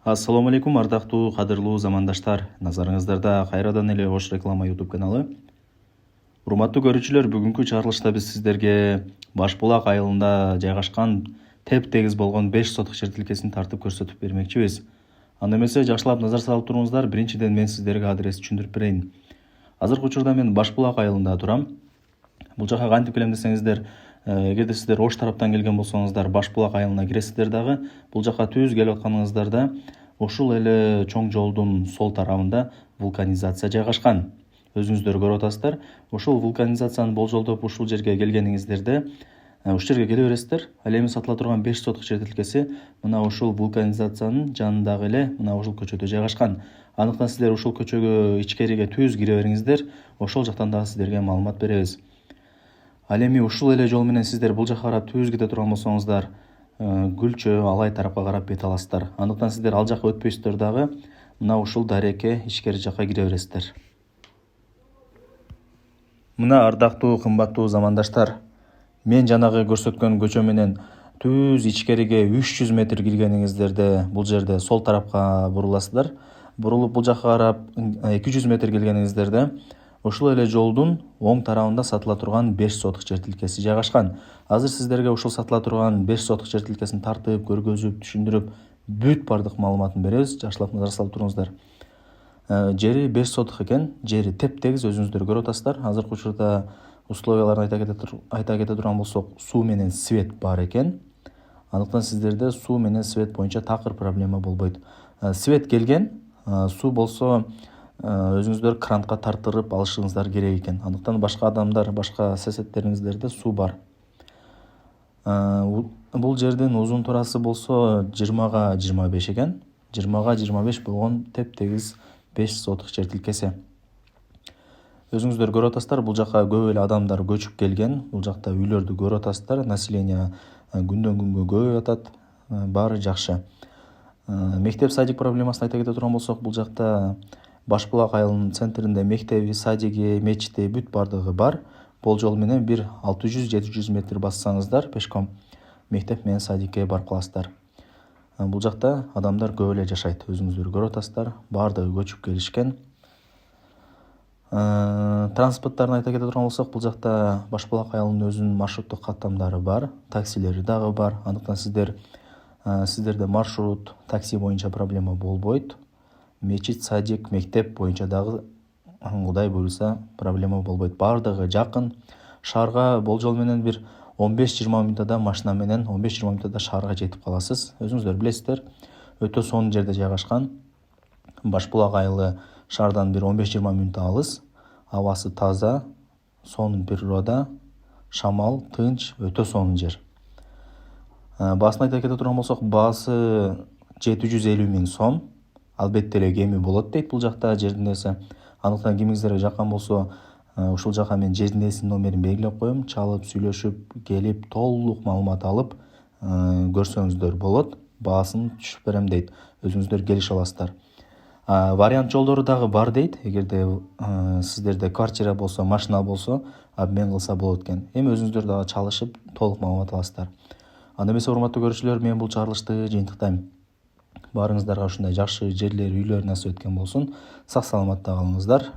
Ассаламу алейкум, ардактуу кадырлуу замандаштар. Назарыңыздарда кайрадан эле Ош реклама YouTube каналы. Урматтуу көрүүчүлөр, бүгүнкү чыгарылышта биз сиздерге Баш Булак айылында жайгашкан теп-тегиз болгон 5 сотук жер тилкесин тартып көрсөтүп бермекчибиз. Анда эмесе жакшылап назар салып туруңуздар. Биринчиден мен сиздерге адрести түшүндүрүп берейин. Азыркы учурда мен Баш Булак айылында турам. Бул жака кантип келем десеңиздер, эгерде сиздер Ош тараптан келген болсоңуздар, Баш Булак айылына киресиздер дагы. Бул жака түз келип атканыңыздарда ушул эле чоң жолдун сол тарабында вулканизация жайгашкан. Өзүңүздөр көрүп атасыздар. Ушул вулканизацияны болжолдоп ушул жерге келгениңиздерде, ушул жерге келе бересиздер. Ал эми сатыла турган 5 сотук жер тилкеси мына ушул вулканизациянын жанындагы эле мына ушул көчөдө жайгашкан. Андыктан сиздер ушул көчөгө ичкериге түз кире бериңиздер. Ошол жактан дагы сиздерге маалымат беребиз. Ал эми ушул эле жол менен сиздер бул жакка карап түз кете турган болсоңуздар, Гүлчө, Алай тарапка карап бет аласыздар. Андыктан сиздер ал жакка өтпөйсүздөр дагы мына ушул дарекке ичкери жакка кире бересиздер. Мына ардактуу кымбаттуу замандаштар, мен жанагы көрсөткөн көчө менен түз ичкериге 300 метр киргениңиздерде бул жерде сол тарапка буруласыздар. Бурулуп бул жакка карап 200 метр келгениңиздерде ушул эле жолдун оң тарабында сатыла турган 5 сотук жер тилкеси жайгашкан. Азыр сиздерге ушул сатыла турган 5 сотук жер тилкесин тартып, көргөзүп, түшүндүрүп, бүт бардык маалыматын беребиз. Жакшылап назар салып туруңуздар. Жери 5 сотук экен, жери теп-тегиз, өзүңүздөр көрүп атасыздар. Азыркы учурда условияларын айта кете турган болсок, суу менен свет бар экен. Андыктан сиздерде суу менен свет боюнча такыр проблема болбойт. Свет келген, суу болсо өзүңүздөр кранга тартырып алышыңыздар керек экен. Андыктан башка адамдар, башка соседтериңиздерде суу бар. Бул жердин узун турасы болсо 20га 25 экен. 20га 25 болгон теп-тегиз 5 сотук жер тилкеси. Өзүңүздөр көрүп атасыздар, бул жака көп эле адамдар көчүп келген. Бул жакта үйлөрдү көрүп атасыздар. Население күндөн күнгө көбөйүп атат. Баары жакшы. Мектеп садик проблемасын айта кете турган болсок, бул жакта Баш Булак айылынын центринде мектеби, садиги, мечити бүт бардыгы бар. Болжол менен бир 600-700 метр бассаңыздар пешком мектеп менен садикке барып каласыздар. Бул жакта адамдар көп эле жашайт. Өзүңүздөр көрүп атасыздар, баардыгы көчүп келишкен. Транспорттарын айта кете турган болсок, бул жакта Баш Булак айылынын өзүнүн маршруттук каттамдары бар, таксилери дагы бар. Андыктан сиздерде маршрут, такси боюнча проблема болбойт. Мечит, садик, мектеп боюнча дагы Кудай буйруса проблема болбойт. Баардыгы жакын. Шаарга болжол менен бир 15-20 мүнөттө машина менен 15-20 мүнөттө шаарга жетип каласыз. Өзүңүздөр билесиздер, өтө сонун жерде жайгашкан. Баш Булак айылы шаардан бир 15-20 мүнөт алыс. Абасы таза, сонун природа, шамал тынч, өтө сонун жер. Баасын айта кете турган болсок, баасы 750 000 сом. Албетте эле кеми болот дейт бул жакта жердин ээси. Андыктан кимиңиздерге жаккан болсо, ушул жака мен жердин ээсинин номерин белгилеп коем. Чалып, сүйлөшүп, келип, толук маалымат алып көрсөңүздөр болот. Баасын түшүп берем дейт. Өзүңүздөр келише аласыздар. Вариант жолдору дагы бар дейт. Эгерде сиздерде квартира болсо, машина болсо, обмен кылса болот экен. Эми өзүңүздөр дагы чалышып, толук маалымат аласыздар. Анда эмесе, урматтуу көрүүчүлөр, мен бул чыгарылышты жыйынтыктайм. Баарыңыздарга ушундай жакшы жерлер, үйлөр насип эткен болсун. Сак саламатта калыңыздар.